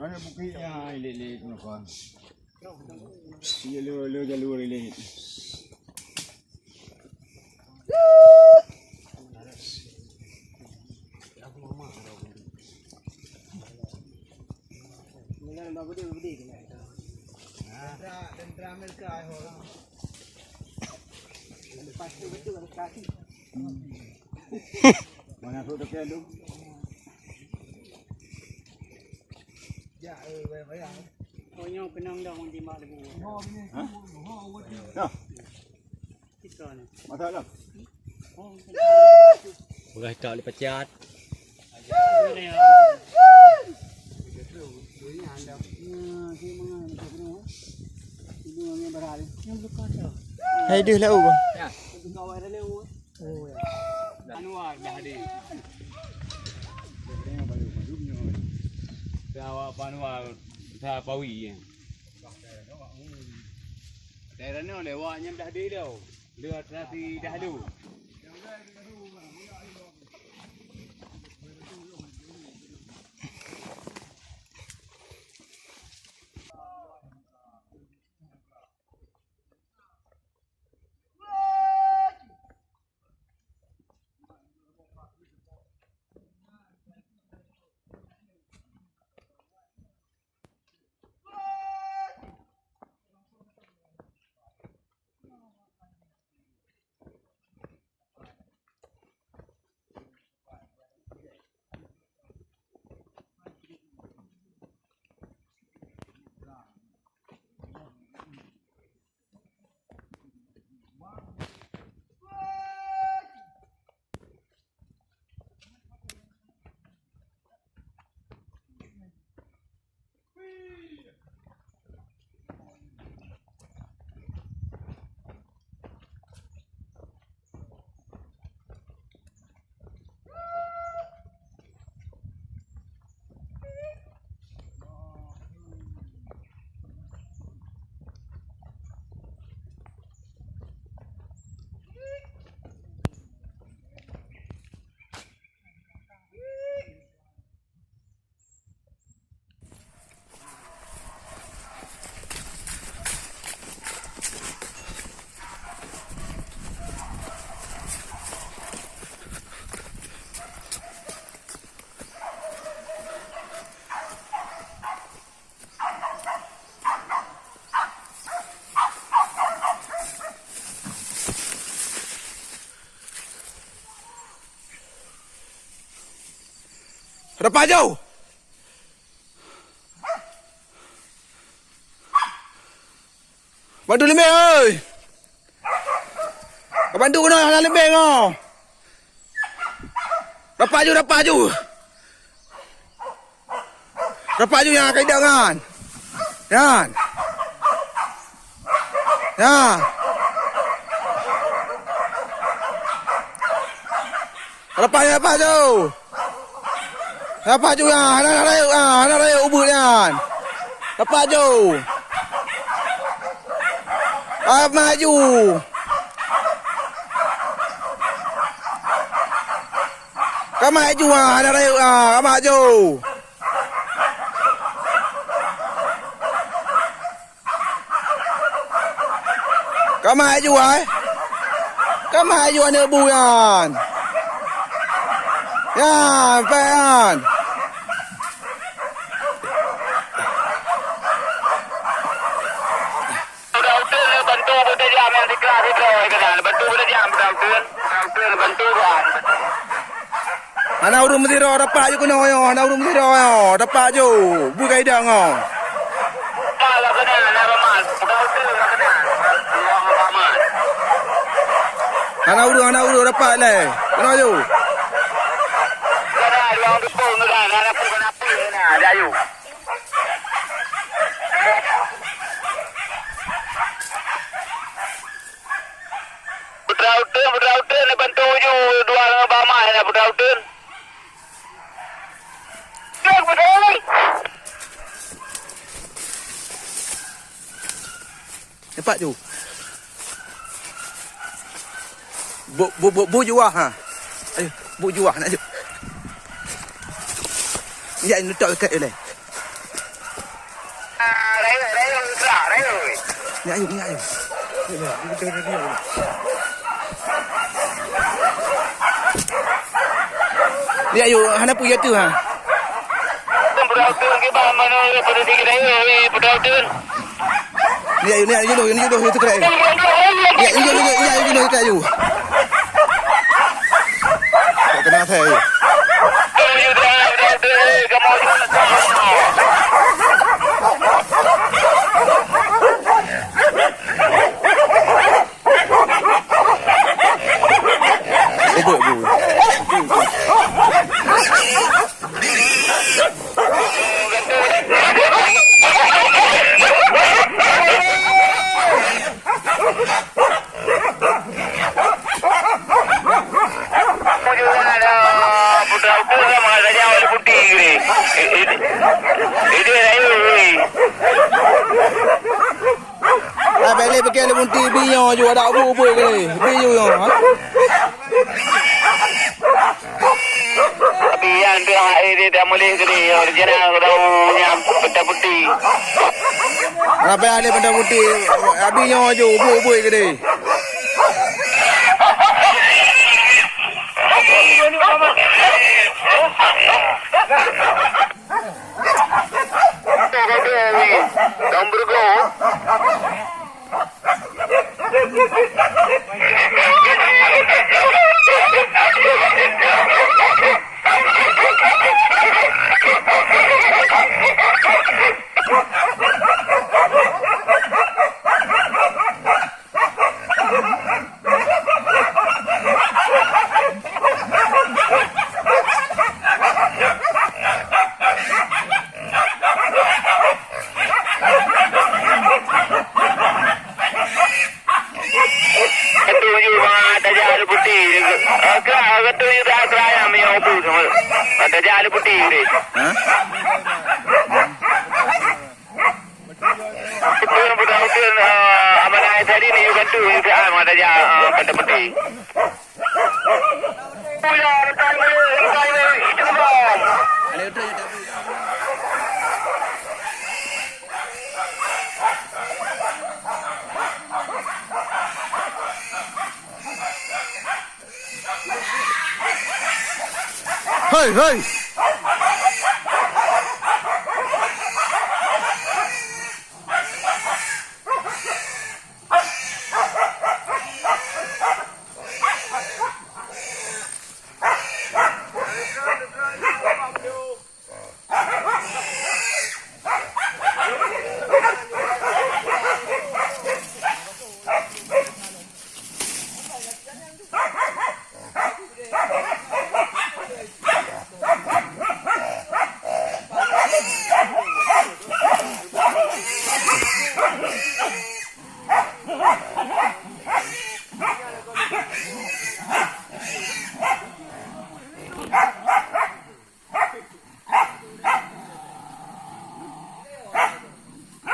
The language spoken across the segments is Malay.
Mana bukitnya lelet macam. Dia jalur lelet. Mana tu tak ada. Dạ vậy à. Thôi nhau cái nông đồng đi mà được. Hả? Đâu? Mà thôi đâu? Bukan tak boleh pecat. Hai dia lah oh. Anwar dah ada. Dah Anwar dah pawi. Daerah ni lewatnya dah ada dah. Lewat nanti dah ada. Dapat jauh. Bantu lembek oi. Kau bantu kena hal lembek kau. Dapat ju. Dapat ju yang kaidah kan. Kan. Ya. Dapat ju. Dapat ju ya, anak raya ubud kan. Dapat ju. Maju. Kau maju anak raya kau maju. Kau maju Kau maju anak buyan. Ya, pean. Bantu kita jam yang dikelar itu kan. Bantu kita jam bantu kan. Anak urut mesti ro dapat je kena yo. Anak urut mesti ro yo. Dapat je. Bu kaidah ngau. Malah kena nama mas. Bukan kena. Aman. Anak urut dapat le. Kena je. Kena dia orang dukung kan. Ada pun apa kena. Ada you. Putra-putra nak bantu je dua bama nak putra-putra. Cek betul. Cepat ju. Bu ju ha. Ayo, bujuah nak je. Ya, ini tak dekat je. Ni ayo, ni ayo. Ni ayo, hana punya tu ha. Berautan ke bahan mana pada tinggi dah berautan. Ni ayo doh tu kerai. Ya, ini doh kerai. Tak kena saya. Ikut bu. Balik pakai le bunti binyo je ada apa-apa ke ni. Binyo yo ha. Biar dia ini dah mulai ke ni original daunnya putih-putih. Apa ale benda putih binyo je apa-apa ke ni. Gambar go. Putih ni. Betul betul amanah tadi ni juga tu ada je kata putih. Punya kai itu bom. Ale tu je tak. Hei.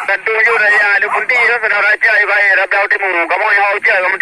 Tentu juga ada putih tu sebenarnya raja ibarat berautan mu. Kamu yang raja kamu